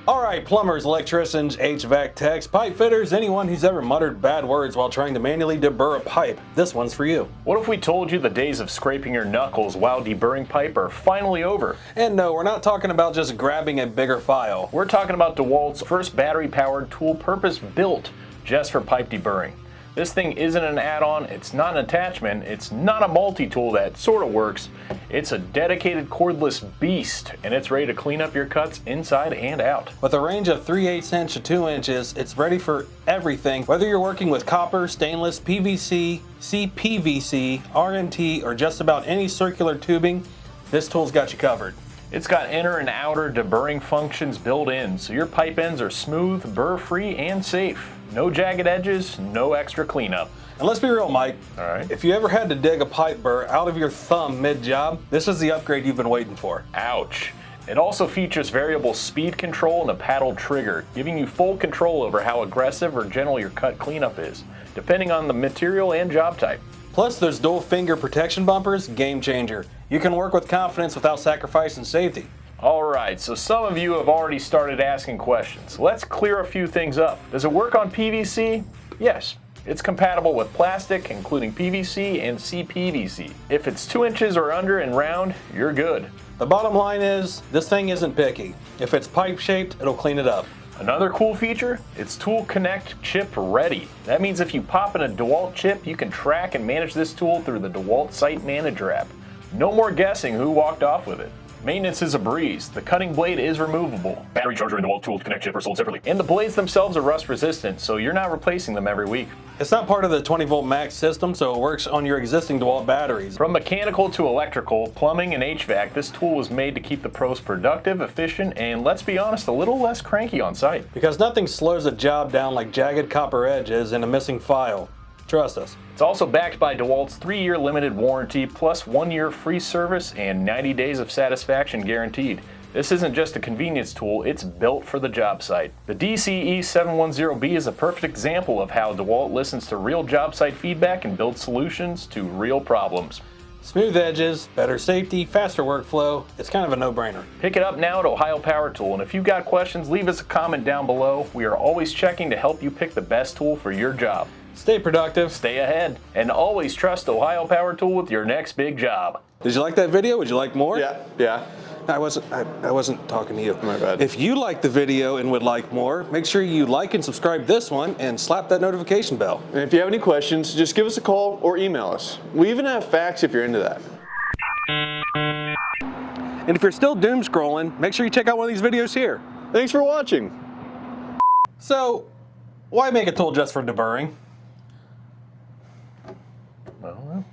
Alright, plumbers, electricians, HVAC techs, pipe fitters, anyone who's ever muttered bad words while trying to manually deburr a pipe, this one's for you. What if we told you the days of scraping your knuckles while deburring pipe are finally over? And no, we're not talking about just grabbing a bigger file. We're talking about DeWalt's first battery-powered tool purpose-built just for pipe deburring. This thing isn't an add-on, it's not an attachment, it's not a multi-tool that sort of works. It's a dedicated cordless beast, and it's ready to clean up your cuts inside and out. With a range of 3/8 inch to 2 inches, it's ready for everything. Whether you're working with copper, stainless, PVC, CPVC, RNT, or just about any circular tubing, this tool's got you covered. It's got inner and outer deburring functions built in, so your pipe ends are smooth, burr-free, and safe. No jagged edges, no extra cleanup. And let's be real, Mike. All right. If you ever had to dig a pipe burr out of your thumb mid-job, this is the upgrade you've been waiting for. Ouch. It also features variable speed control and a paddle trigger, giving you full control over how aggressive or gentle your cut cleanup is, depending on the material and job type. Plus, there's dual finger protection bumpers, game changer. You can work with confidence without sacrificing safety. Alright, so some of you have already started asking questions. Let's clear a few things up. Does it work on PVC? Yes. It's compatible with plastic, including PVC and CPVC. If it's 2 inches or under and round, you're good. The bottom line is, this thing isn't picky. If it's pipe shaped, it'll clean it up. Another cool feature, it's Tool Connect chip ready. That means if you pop in a DeWalt chip, you can track and manage this tool through the DeWalt Site Manager app. No more guessing who walked off with it. Maintenance is a breeze. The cutting blade is removable. Battery charger and DeWalt Tool Connect chip are sold separately. And the blades themselves are rust resistant, so you're not replacing them every week. It's not part of the 20-volt max system, so it works on your existing DeWalt batteries. From mechanical to electrical, plumbing, and HVAC, this tool was made to keep the pros productive, efficient, and let's be honest, a little less cranky on site. Because nothing slows a job down like jagged copper edges and a missing file. Trust us. It's also backed by DeWalt's 3-year limited warranty, plus 1-year free service and 90 days of satisfaction guaranteed. This isn't just a convenience tool, it's built for the job site. The DCE710B is a perfect example of how DeWalt listens to real job site feedback and builds solutions to real problems. Smooth edges, better safety, faster workflow. It's kind of a no-brainer. Pick it up now at Ohio Power Tool, and if you've got questions, leave us a comment down below. We are always checking to help you pick the best tool for your job. Stay productive, stay ahead, and always trust Ohio Power Tool with your next big job. Did you like that video? Would you like more? Yeah. I wasn't talking to you. My bad. If you liked the video and would like more, make sure you like and subscribe this one and slap that notification bell. And if you have any questions, just give us a call or email us. We even have fax if you're into that. And if you're still doom scrolling, make sure you check out one of these videos here. Thanks for watching. So, why make a tool just for deburring? Well,